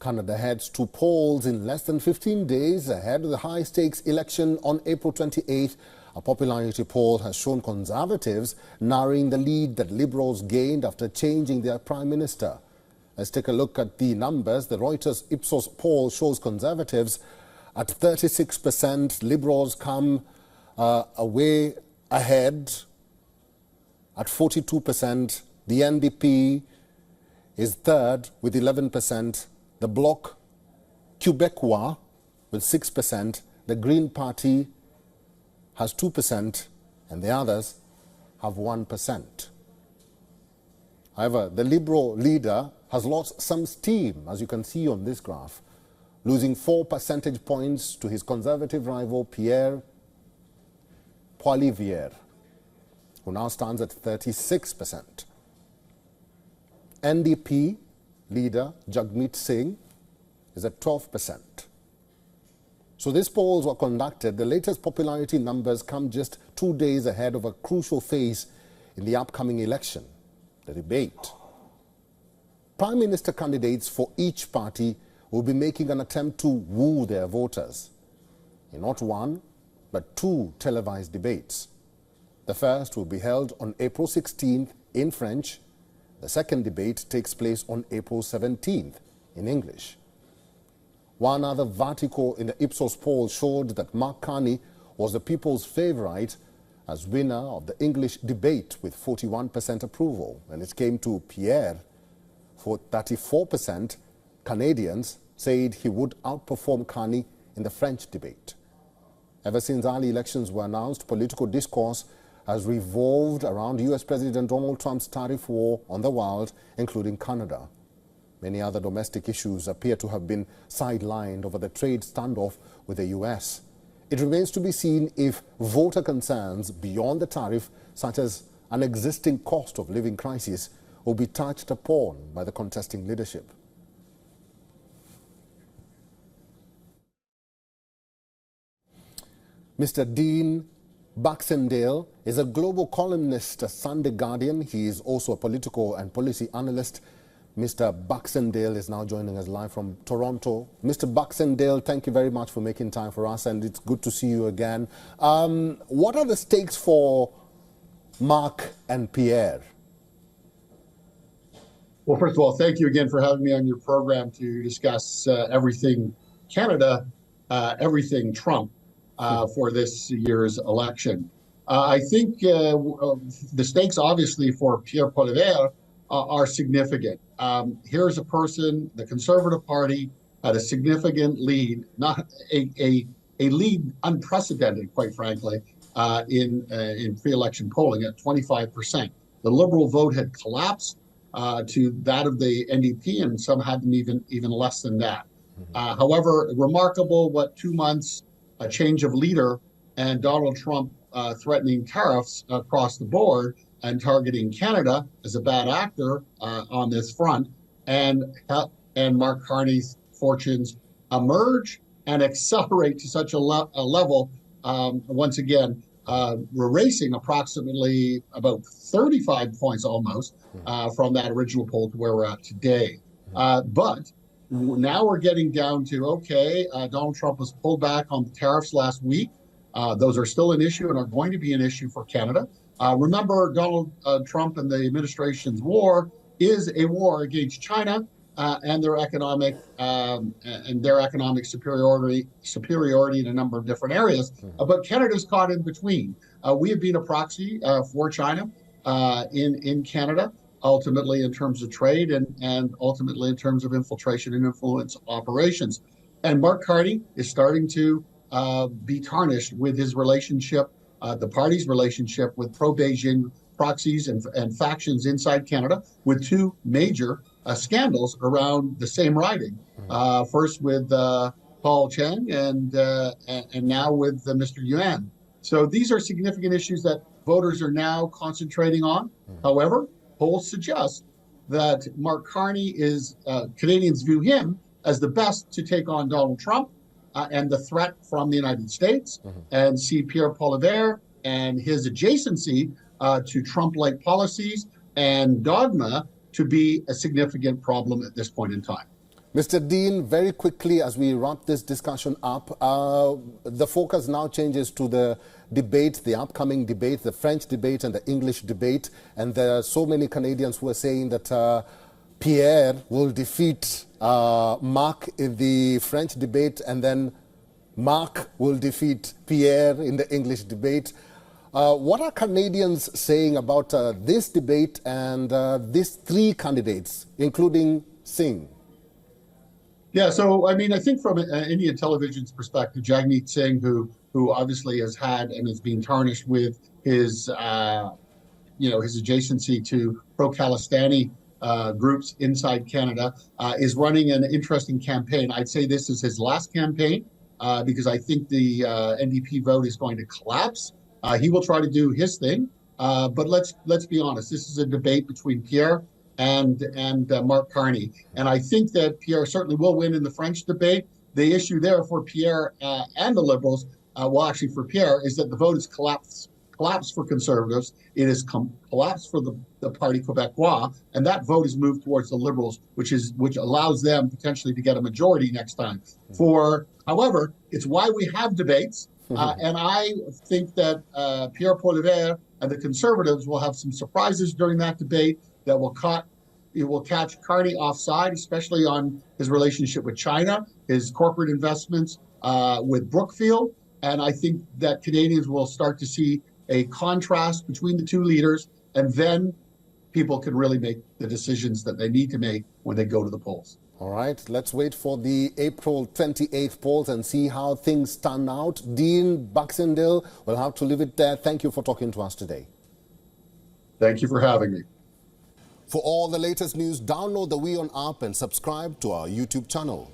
Canada heads to polls in less than 15 days ahead of the high-stakes election on April 28th. A popularity poll has shown Conservatives narrowing the lead that Liberals gained after changing their Prime Minister. Let's take a look at the numbers. The Reuters Ipsos poll shows Conservatives at 36%. Liberals come away ahead at 42%. The NDP is third with 11%. The Bloc Québécois with 6%. The Green Party has 2%, and the others have 1%. However, the Liberal leader has lost some steam, as you can see on this graph, losing 4 percentage points to his Conservative rival Pierre Poilievre, who now stands at 36%. NDP leader Jagmeet Singh is at 12%. So these polls were conducted. The latest popularity numbers come just 2 days ahead of a crucial phase in the upcoming election, the debate. Prime Minister candidates for each party will be making an attempt to woo their voters in not one, but 2 televised debates. The first will be held on April 16th in French. The second debate takes place on April 17th in English. One other vertical in the Ipsos poll showed that Mark Carney was the people's favourite as winner of the English debate with 41% approval. When it came to Pierre, for 34%, Canadians said he would outperform Carney in the French debate. Ever since early elections were announced, political discourse has revolved around US President Donald Trump's tariff war on the world, including Canada. Many other domestic issues appear to have been sidelined over the trade standoff with the US. It remains to be seen if voter concerns beyond the tariff, such as an existing cost of living crisis, will be touched upon by the contesting leadership. Mr. Dean Baxendale is a global columnist at Sunday Guardian. He is also a political and policy analyst. Mr. Baxendale is now joining us live from Toronto. Mr. Baxendale, thank you very much for making time for us, and it's good to see you again. What are the stakes for Mark and Pierre? Well, first of all, thank you again for having me on your program to discuss everything Canada, everything Trump for this year's election. I think the stakes, obviously, for Pierre Poilievre are significant. Here's a person, the Conservative Party had a significant lead, not a lead unprecedented, quite frankly, in pre-election polling at 25%. The Liberal vote had collapsed to that of the NDP, and some had them even less than that. However, remarkable what 2 months, a change of leader, and Donald Trump threatening tariffs across the board and targeting Canada as a bad actor on this front, and Mark Carney's fortunes emerge and accelerate to such a level. Once again, we're racing approximately about 35 points almost from that original poll to where we're at today. But now we're getting down to, okay, Donald Trump was pulled back on the tariffs last week. Those are still an issue and are going to be an issue for Canada. Remember, Donald Trump and the administration's war is a war against China and their economic superiority in a number of different areas. But Canada's caught in between. We have been a proxy for China in Canada, ultimately in terms of trade and ultimately in terms of infiltration and influence operations. And Mark Carney is starting to be tarnished with his relationship, the party's relationship with pro-Beijing proxies and factions inside Canada, with 2 major scandals around the same riding. First with Paul Cheng and now with Mr. Yuan. So these are significant issues that voters are now concentrating on. However, polls suggest that Mark Carney is, Canadians view him as the best to take on Donald Trump and the threat from the United States, and see Pierre Poilievre and his adjacency to Trump-like policies and dogma to be a significant problem at this point in time. Mr. Dean, very quickly as we wrap this discussion up, the focus now changes to the debate, the upcoming debate, the French debate and the English debate. And there are so many Canadians who are saying that Pierre will defeat Marc in the French debate, and then Marc will defeat Pierre in the English debate. What are Canadians saying about this debate and these three candidates, including Singh? Yeah, so I mean, I think from Indian television's perspective, Jagmeet Singh, who obviously has had and is being tarnished with his, his adjacency to pro-Khalistani groups inside Canada, is running an interesting campaign. I'd say this is his last campaign because I think the NDP vote is going to collapse. He will try to do his thing, but let's be honest. This is a debate between Pierre and Mark Carney. And I think that Pierre certainly will win in the French debate. The issue there for Pierre and the Liberals, actually for Pierre, is that the vote is collapsed for Conservatives. It is collapsed for the Parti Québécois, and that vote is moved towards the Liberals, which allows them potentially to get a majority next time. However, it's why we have debates. And I think that Pierre Poilievre and the Conservatives will have some surprises during that debate that will catch Carney offside, especially on his relationship with China, his corporate investments with Brookfield. And I think that Canadians will start to see a contrast between the two leaders, and then people can really make the decisions that they need to make when they go to the polls. All right, let's wait for the April 28th polls and see how things turn out. Dean Baxendale, we'll have to leave it there. Thank you for talking to us today. Thank you for having me. For all the latest news, download the WION app and subscribe to our YouTube channel.